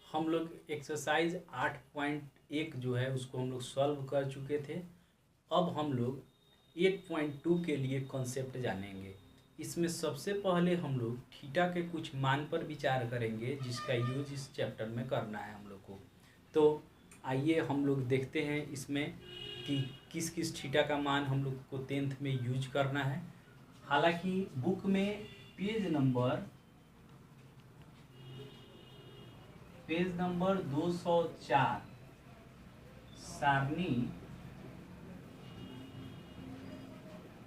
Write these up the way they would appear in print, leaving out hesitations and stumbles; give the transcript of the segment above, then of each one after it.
हम लोग एक्सरसाइज 8.1 जो है उसको हम लोग सॉल्व कर चुके थे। अब हम लोग 8.2 के लिए कॉन्सेप्ट जानेंगे। इसमें सबसे पहले हम लोग थीटा के कुछ मान पर विचार करेंगे जिसका यूज इस चैप्टर में करना है हम लोग को। तो आइए हम लोग देखते हैं इसमें कि किस किस थीटा का मान हम लोग को 10th में यूज करना है। हालांकि बुक में पेज नंबर 204 सारणी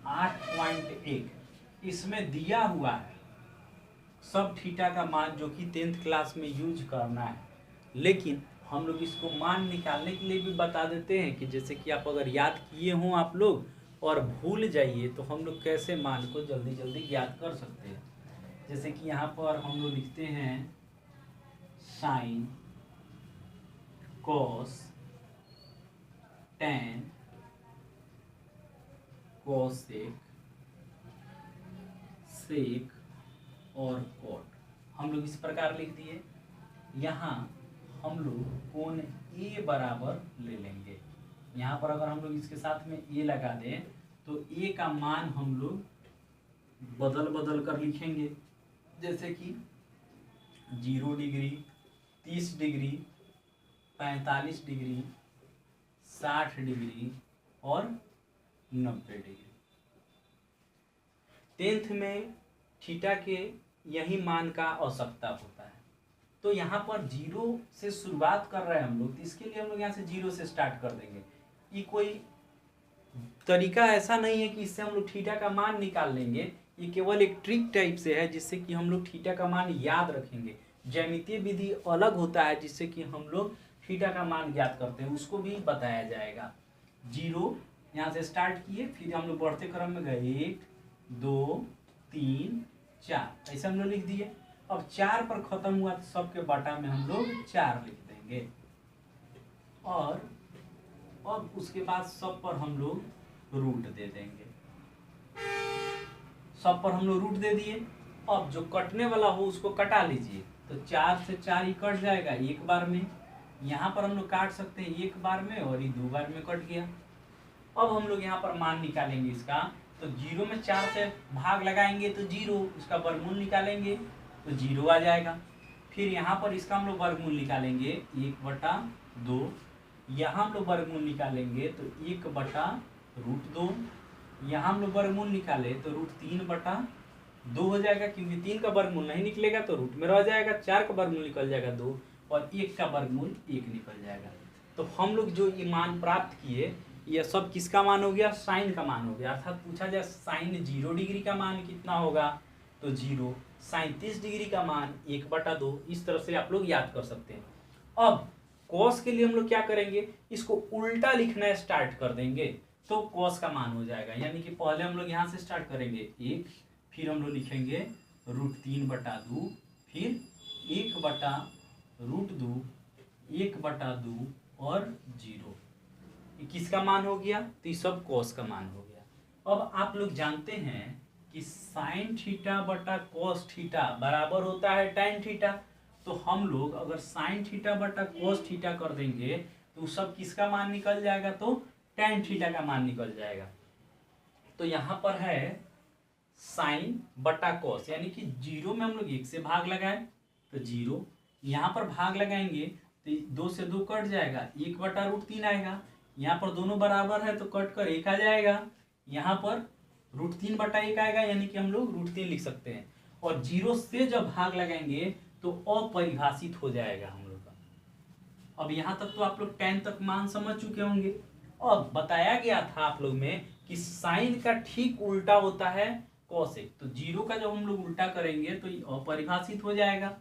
8.1 इसमें दिया हुआ है सब थीटा का मान जो कि 10th क्लास में यूज करना है। लेकिन हम लोग इसको मान निकालने के लिए भी बता देते हैं कि जैसे कि आप अगर याद किए हों आप लोग और भूल जाइए तो हम लोग कैसे मान को जल्दी जल्दी याद कर सकते हैं। जैसे कि यहाँ पर हम लोग लिखते हैं साइन, कॉस, टैन, कोसेक, सेक और कॉट। हम लोग इस प्रकार लिख दिए। यहाँ हम लोग कोण ए बराबर ले लेंगे। यहाँ पर अगर हम लोग इसके साथ में ए लगा दें तो ए का मान हम लोग बदल बदल कर लिखेंगे। जैसे कि 0 डिग्री, 30 डिग्री, 45 डिग्री, 60 डिग्री और 90 डिग्री। 10th में थीटा के यही मान का आवश्यकता होता है। तो यहाँ पर 0 से शुरुआत कर रहे हैं हम लोग, तो इसके लिए हम लोग यहाँ से 0 से स्टार्ट कर देंगे। ये कोई तरीका ऐसा नहीं है कि इससे हम लोग थीटा का मान निकाल लेंगे। ये केवल एक ट्रिक टाइप से है जिससे कि हम लोग थीटा का मान याद रखेंगे। ज्यामितीय विधि अलग होता है जिससे कि हम लोग थीटा का मान याद करते हैं, उसको भी बताया जाएगा। 0 यहाँ से स्टार्ट किए, फिर हम लोग बढ़ते क्रम में गए 1 2 3 4 ऐसे हम लोग लिख दिए। अब 4 पर खत्म हुआ तो सबके बटा में हम लोग 4 लिख देंगे और अब उसके बाद सब पर हम लोग रूट दे देंगे। सब पर हम लोग रूट दे दिए। अब जो कटने वाला हो उसको कटा लीजिए। तो 4 से 4 ही कट जाएगा एक बार में। यहाँ पर हम लोग काट सकते हैं एक बार में और ये 2 बार में कट गया। अब हम लोग यहाँ पर मान निकालेंगे इसका। तो 0 में 4 से भाग लगाएंगे तो 0, उसका वर्गमूल निकालेंगे तो 0 आ जाएगा। फिर यहाँ पर इसका हम लोग वर्गमूल निकालेंगे 1/2। यहाँ हम लोग वर्गमूल निकालेंगे तो 1/√2। यहाँ हम लोग वर्गमूल निकाले तो √3/2 हो जाएगा, क्योंकि 3 का वर्गमूल नहीं निकलेगा तो रूट में रह जाएगा। 4 का वर्गमूल निकल जाएगा 2 और 1 का वर्गमूल 1 निकल जाएगा। तो हम लोग जो ये मान प्राप्त किए यह सब किसका मान हो गया? साइन का मान हो गया। अर्थात पूछा जाए साइन 0 डिग्री का मान कितना होगा तो 0। साइन 30 डिग्री का मान 1/2। इस तरह से आप लोग याद कर सकते हैं। अब कॉस के लिए हम लोग क्या करेंगे, इसको उल्टा लिखना स्टार्ट कर देंगे तो कॉस का मान हो जाएगा। यानी कि पहले हम लोग यहाँ से स्टार्ट करेंगे 1, फिर हम लोग लिखेंगे √3/2, फिर 1/√2, 1/2 और 0। ये किसका मान हो गया? तो ये सब कॉस का मान हो गया। अब आप लोग जानते हैं कि साइन थीटा बटा कॉस थीटा बराबर होता है टैन थीटा। तो हम लोग अगर साइन थीटा बटा कॉस थीटा कर देंगे तो सब किसका मान निकल जाएगा? तो टैन थीटा का मान निकल जाएगा। तो यहाँ पर है साइन बटा कॉस, यानी कि 0 में हम लोग 1 से भाग लगाए तो 0, यहाँ पर भाग लगाएंगे तो 2 से 2 कट जाएगा, 1/√3 आएगा। यहाँ पर दोनों बराबर है तो कट कर 1 आ जाएगा। यहाँ पर √3/1 आएगा, यानी कि हम लोग √3 लिख सकते हैं। और 0 से जब भाग लगाएंगे तो अपरिभाषित हो जाएगा हम लोग का। अब यहाँ तक तो आप लोग 10 तक मान समझ चुके होंगे। अब बताया गया था आप लोग में कि साइन का ठीक उल्टा होता है कॉसेक। तो 0 का जब हम लोग उल्टा करेंगे तो ये अपरिभाषित हो जाएगा।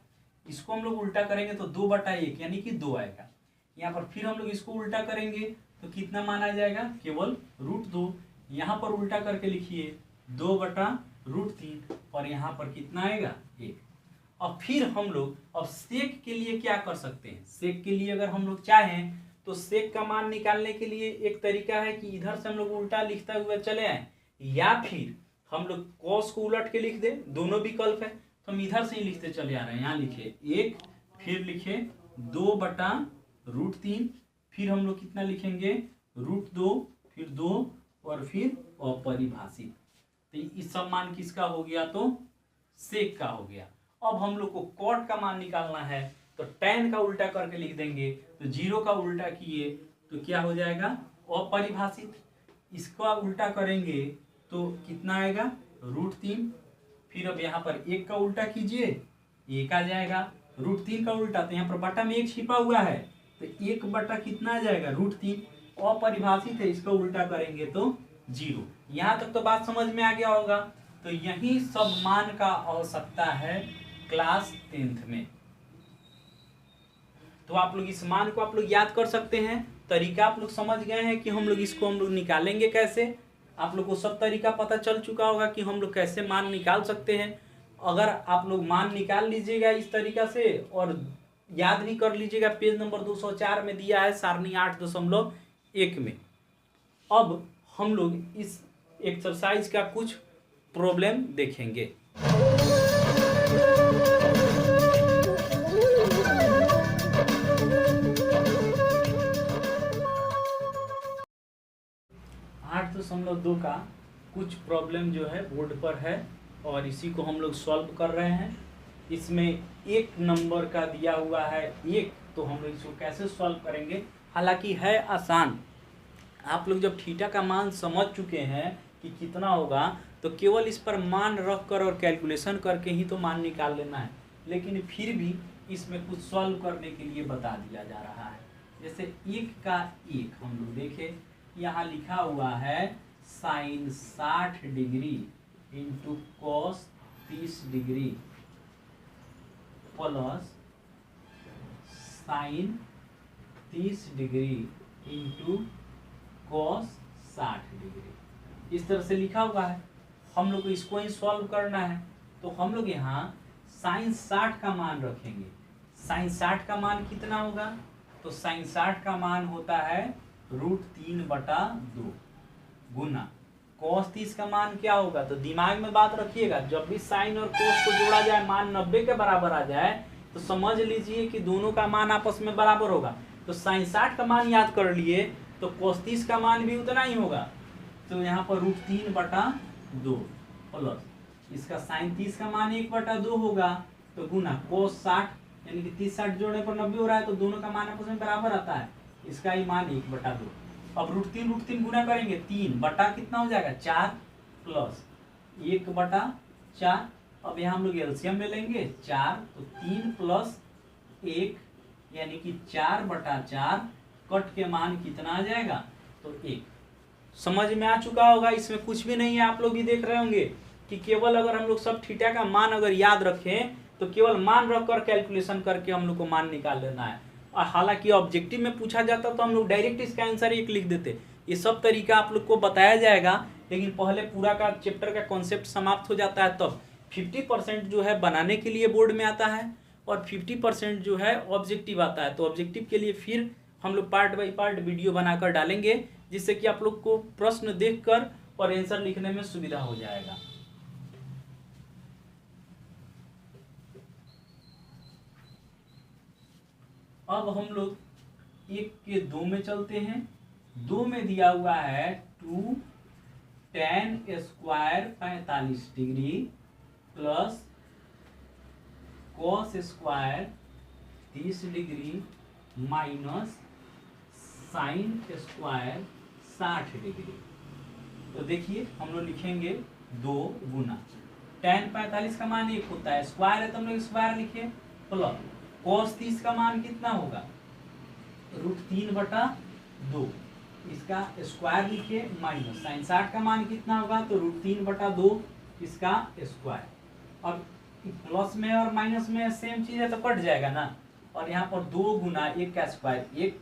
इसको हम लोग उल्टा करेंगे तो 2/1 यानी कि 2 आएगा। यहाँ पर फिर हम लोग इसको उल्टा करेंगे तो कितना मान आ जाएगा? केवल √2। यहाँ पर उल्टा करके लिखिए 2/√3 और यहाँ पर कितना आएगा? 1। अब फिर हम लोग अब सेक के लिए क्या कर सकते हैं? सेक के लिए अगर हम लोग चाहें तो सेक का मान निकालने के लिए एक तरीका है कि इधर से हम लोग उल्टा लिखते हुए चले आए, या फिर हम लोग कॉस को उलट के लिख दे। दोनों विकल्प है तो हम इधर से ही लिखते चले आ रहे हैं। यहाँ लिखे 1, फिर लिखे 2/√3, फिर हम लोग कितना लिखेंगे √2, फिर 2 और फिर अपरिभाषित। तो इस सब मान किसका हो गया, तो सेक का हो गया। अब हम लोग को कॉट का मान निकालना है, तो tan का उल्टा करके लिख देंगे। तो 0 का उल्टा किए तो क्या हो जाएगा अपरिभाषित। इसका उल्टा करेंगे तो कितना आएगा √3। फिर अब यहाँ पर 1 का उल्टा कीजिए, 1 आ जाएगा। √3 का उल्टा, तो यहाँ पर बटा में 1 छिपा हुआ है, तो 1 बटा कितना आ जाएगा √3। अपरिभाषित है, इसका उल्टा करेंगे तो 0। यहाँ तक तो बात समझ में आ गया होगा। तो यही सब मान का आवश्यकता है क्लास 10th में। तो आप लोग इस मान को आप लोग याद कर सकते हैं। तरीका आप लोग समझ गए हैं कि हम लोग निकालेंगे कैसे। आप लोग को सब तरीका पता चल चुका होगा कि हम लोग कैसे मान निकाल सकते हैं। अगर आप लोग मान निकाल लीजिएगा इस तरीका से और याद भी कर लीजिएगा, पेज नंबर 204 में दिया है सारणी 8.1 में। अब हम लोग इस एक्सरसाइज का कुछ प्रॉब्लम देखेंगे। आठ 8.2 का कुछ प्रॉब्लम जो है बोर्ड पर है और इसी को हम लोग सॉल्व कर रहे हैं। इसमें 1 नंबर का दिया हुआ है 1, तो हम लोग इसको कैसे सॉल्व करेंगे। हालांकि है आसान। आप लोग जब थीटा का मान समझ चुके हैं कि कितना होगा, तो केवल इस पर मान रख कर और कैलकुलेशन करके ही तो मान निकाल लेना है। लेकिन फिर भी इसमें कुछ सॉल्व करने के लिए बता दिया जा रहा है। जैसे 1 का 1 हम लोग देखें, यहाँ लिखा हुआ है sin 60 degree into cos 30 degree plus sin 30 degree into cos 60 degree. इस तरह से लिखा हुआ है। हम लोग को इसको ही सॉल्व करना है। तो हम लोग यहाँ sin 60 का मान रखेंगे। sin 60 का मान कितना होगा, तो sin 60 का मान होता है √3/2 गुना cos 30 का मान क्या होगा। तो दिमाग में बात रखिएगा, जब भी साइन और cos को जोड़ा जाए मान 90 के बराबर आ जाए तो समझ लीजिए कि दोनों का मान आपस में बराबर होगा। तो sin 60 का मान याद कर लिए तो cos 30 का मान भी उतना ही होगा। तो यहाँ पर √3/2 प्लस इसका sin 30 का मान 1/2 होगा, तो गुना cos 60 यानी कि 30 60 जोड़ने पर 90 हो रहा है, तो दोनों का मान आपस में बराबर आता है। इसका ही मान 1/2। अब √3 गुना करेंगे 3 बटा कितना हो जाएगा 4 प्लस 1/4। अब यहाँ हम लोग एलसीएम ले लेंगे 4, तो 3 प्लस 1 यानी कि 4/4 कट के मान कितना आ जाएगा, तो 1। समझ में आ चुका होगा, इसमें कुछ भी नहीं है। आप लोग भी देख रहे होंगे कि केवल अगर हम लोग सब थीटा का मान अगर याद रखें तो केवल मान रखकर कैलकुलेशन करके हम लोग को मान निकाल लेना है। और हालांकि ऑब्जेक्टिव में पूछा जाता तो हम लोग डायरेक्ट इसका आंसर 1 लिख देते। ये सब तरीका आप लोग को बताया जाएगा, लेकिन पहले पूरा का चैप्टर का कॉन्सेप्ट समाप्त हो जाता है, तब 50% जो है बनाने के लिए बोर्ड में आता है और 50% जो है ऑब्जेक्टिव आता है। तो ऑब्जेक्टिव के लिए फिर हम लोग पार्ट बाई पार्ट वीडियो बनाकर डालेंगे, जिससे कि आप लोग को प्रश्न देखकर और आंसर लिखने में सुविधा हो जाएगा। अब हम लोग 1 के 2 में चलते हैं। 2 में दिया हुआ है 2 tan square 45 degree plus cos square 30 degree minus sin square 60 degree. तो देखिए हम लोग लिखेंगे 2 गुना tan 45 का मान 1 होता है, स्क्वायर है तो हम लोग स्क्वायर लिखे, प्लस cos 30 का मान कितना होगा √3/2, इसका स्क्वायर लिखिए, माइनस sin 60 का मान कितना होगा, तो √3/2 इसका स्क्वायर। अब प्लस में और माइनस में सेम चीज है तो कट जाएगा ना। और यहाँ पर 2 गुना 1 का स्क्वायर 1,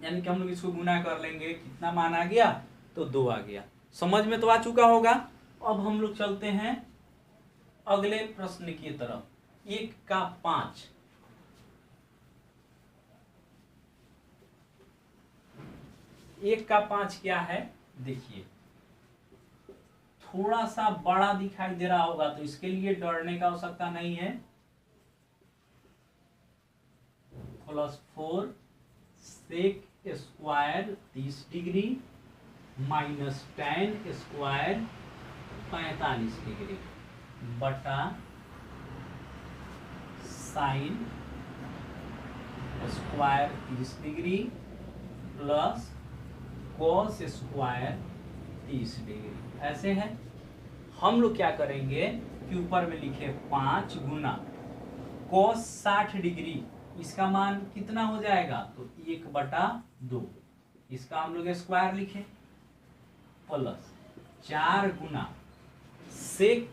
यानी कि हम लोग इसको गुना कर लेंगे, कितना मान आ गया, तो 2 आ गया। समझ में तो आ चुका होगा। अब हम लोग चलते हैं अगले प्रश्न की तरफ। 1 का 5, 1 का 5 क्या है देखिए, थोड़ा सा बड़ा दिखाई दे रहा होगा, तो इसके लिए डरने का आवश्यकता नहीं है। Plus 4 sec square 30 degree minus tan square 45 degree बटा sine square 30 degree plus cos square 30 degree. ऐसे है। हम लोग क्या करेंगे कि ऊपर में लिखे 5 गुना कॉस 60 डिग्री, इसका मान कितना हो जाएगा तो 1/2, इसका हम लोग स्क्वायर लिखे, प्लस 4 गुना सेक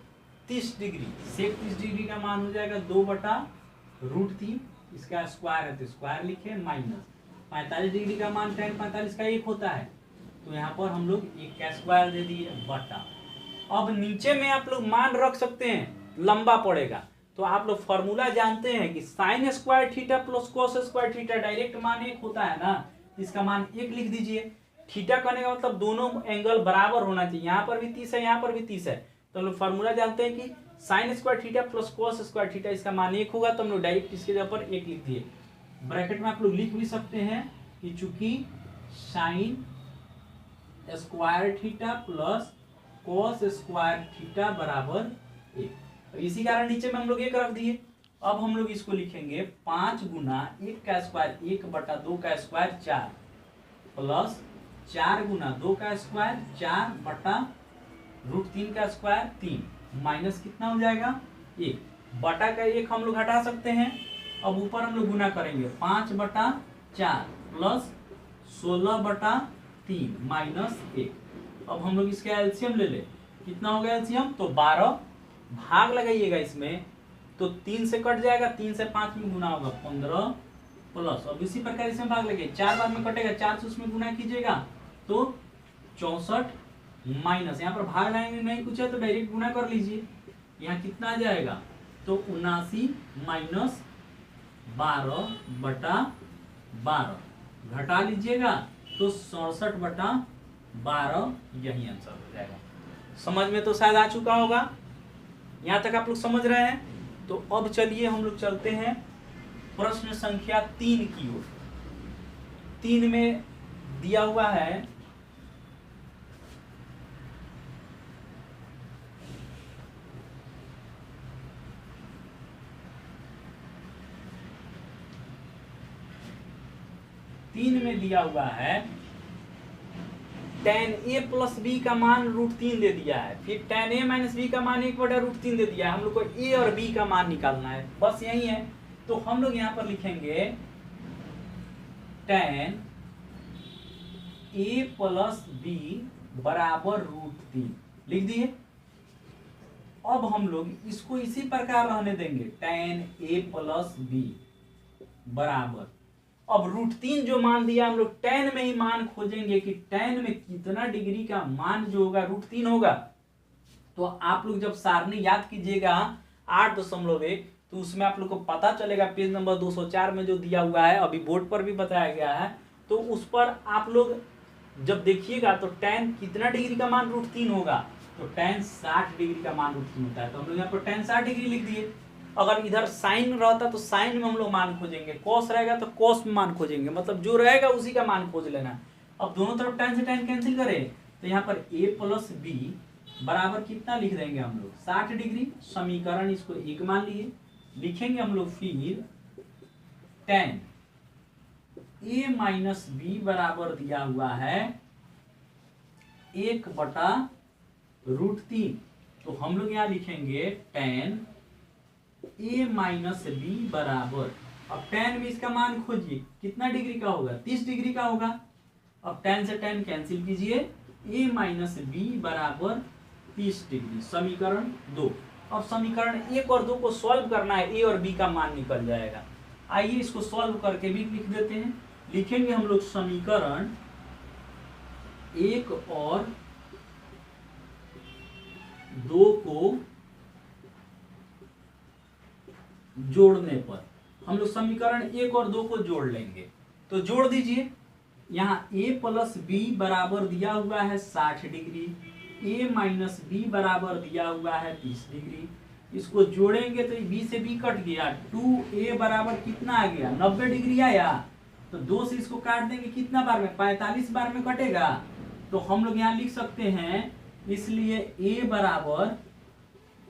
30 डिग्री, सेक 30 डिग्री का मान हो जाएगा 2/√3, इसका स्क्वायर है तो स्क्वायर लिखे, माइनस 45 डिग्री का मान tan 45 का 1 होता है, तो यहाँ पर हम लोग 1 का स्क्वायर दे दिए बटा। अब नीचे में आप लोग मान रख सकते हैं, लंबा पड़ेगा तो आप लोग फॉर्मूला जानते हैं कि sine square theta plus cos square theta direct मान 1 होता है ना, इसका मान 1 लिख दीजिए। थीटा करने का मतलब दोनों एंगल बराबर होना चाहिए, यहाँ पर भी 30 है यहाँ पर भी 30 है, तो हम लोग फॉर्मूला जानते हैं कि sine square theta plus cos square theta इसका मान 1 होगा, तो हम लोग डायरेक्ट इसके जगह पर 1 लिख दिए। ब्रैकेट में आप लोग लिख भी सकते हैं कि चूंकि sine square theta plus cos square theta बराबर 1, इसी कारण नीचे में हम लोग 1 रख दिए। अब हम लोग इसको लिखेंगे 5 गुना 1 का स्क्वायर 1/2 का स्क्वायर 4 प्लस 4 गुना 2 का स्क्वायर 4/√3 का स्क्वायर 3 माइनस कितना हो जाएगा 1 बटा का 1 हम लोग हटा सकते हैं। अब ऊपर हम लोग गुना करेंगे 5/4 प्लस 16/3 माइनस 1। अब हम लोग इसका एलसीएम ले ले, कितना होगा एलसीएम तो 12, भाग लगाइएगा इसमें तो 3 से कट जाएगा, 3 से 5 में गुना होगा 15 प्लस, अब इसी प्रकार इसमें भाग लगे 4 बार में कटेगा, 4 से उसमें गुना कीजिएगा तो 64 माइनस, यहाँ पर भाग लगाएंगे नहीं कुछ है तो डायरेक्ट गुना कर लीजिए, यहाँ कितना आ जाएगा तो 79 माइनस 12/12 घटा लीजिएगा तो 67/12, यही आंसर हो जाएगा। समझ में तो शायद आ चुका होगा, यहाँ तक आप लोग समझ रहे हैं। तो अब चलिए हम लोग चलते हैं प्रश्न संख्या 3 की ओर। 3 में दिया हुआ है tan a प्लस बी का मान √3 दे दिया है, फिर tan a माइनस बी का मान 1/√3 दे दिया है। हम लोग को a और b का मान निकालना है, बस यही है। तो हम लोग यहाँ पर लिखेंगे tan a प्लस बी बराबर √3 लिख दिए। अब हम लोग इसको इसी प्रकार रहने देंगे, tan a प्लस बी बराबर, अब √3 जो मान दिया हम लोग tan में ही मान खोजेंगे कि tan में कितना डिग्री का मान जो होगा √3 होगा। तो आप लोग जब सारणी याद कीजिएगा 8.1 तो उसमें आप लोग को पता चलेगा, पेज नंबर 204 में जो दिया हुआ है, अभी बोर्ड पर भी बताया गया है, तो उस पर आप लोग जब देखिएगा तो tan कितना डिग्री का मान √3 होगा, तो tan 60 डिग्री का मान √3 होता है। तो हम लोग यहाँ पर tan 60 डिग्री लिख दिए। अगर इधर साइन रहता तो साइन में हम लोग मान खोजेंगे, कॉस रहेगा तो कॉस में मान खोजेंगे, मतलब जो रहेगा उसी का मान खोज लेना। अब दोनों तरफ tan से tan कैंसिल करें तो यहाँ पर a प्लस बी बराबर कितना लिख देंगे हम लोग 60 डिग्री। समीकरण इसको 1 मान लिए, लिखेंगे हम लोग फिर tan a माइनस बी बराबर दिया हुआ है 1/√3। तो हम लोग यहाँ लिखेंगे tan a माइनस बी बराबर, अब tan में इसका मान खोजिए कितना डिग्री का होगा 30 डिग्री का होगा। अब tan से tan कैंसिल कीजिए, a माइनस बी बराबर 30 डिग्री, समीकरण 2। अब समीकरण 1 और 2 को सॉल्व करना है, a और b का मान निकल जाएगा। आइए इसको सॉल्व करके भी लिख देते हैं। लिखेंगे हम लोग समीकरण 1 और 2 को जोड़ने पर हम लोग समीकरण 1 और 2 को जोड़ लेंगे, तो जोड़ दीजिए। यहाँ a प्लस बी बराबर दिया हुआ है 60 डिग्री, a माइनस बी बराबर दिया हुआ है 30 डिग्री, इसको जोड़ेंगे तो बी से बी कट गया, 2a बराबर कितना आ गया 90 डिग्री आया। तो 2 से इसको काट देंगे कितना बार में 45 बार में कटेगा। तो हम लोग यहाँ लिख सकते हैं इसलिए a बराबर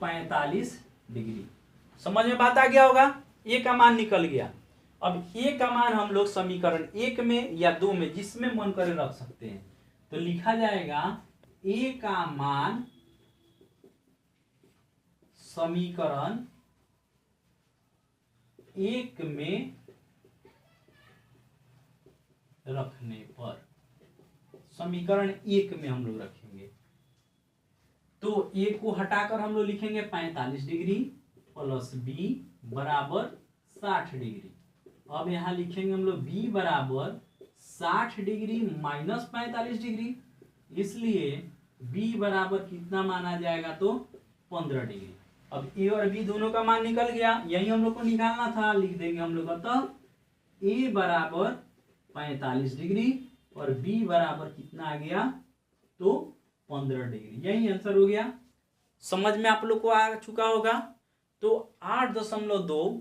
45 डिग्री। समझ में बात आ गया होगा, a का मान निकल गया। अब a का मान हम लोग समीकरण 1 में या 2 में जिसमें मन करे रख सकते हैं। तो लिखा जाएगा a का मान समीकरण 1 में रखने पर, समीकरण 1 में हम लोग रखेंगे तो a को हटाकर हम लोग लिखेंगे 45 डिग्री प्लस b बराबर 60 डिग्री। अब यहाँ लिखेंगे हम लोग b बराबर 60 डिग्री माइनस 45 डिग्री, इसलिए b बराबर कितना माना जाएगा तो 15 डिग्री। अब a और b दोनों का मान निकल गया, यही हम लोग को निकालना था। लिख देंगे हम लोग अतः a बराबर 45 डिग्री और b बराबर कितना आ गया तो 15 डिग्री। यही आंसर हो गया। समझ में आप लोग को आ चुका होगा। तो 8.2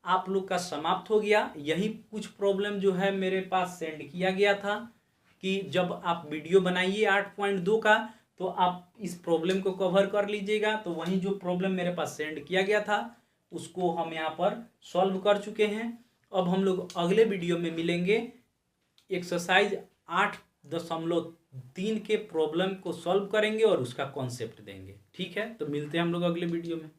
आप लोग का समाप्त हो गया। यही कुछ प्रॉब्लम जो है मेरे पास सेंड किया गया था कि जब आप वीडियो बनाइए 8.2 का तो आप इस प्रॉब्लम को कवर कर लीजिएगा। तो वही जो प्रॉब्लम मेरे पास सेंड किया गया था उसको हम यहाँ पर सॉल्व कर चुके हैं। अब हम लोग अगले वीडियो में मिलेंगे, एक्सरसाइज 8.3 के प्रॉब्लम को सॉल्व करेंगे और उसका कॉन्सेप्ट देंगे। ठीक है, तो मिलते हैं हम लोग अगले वीडियो में।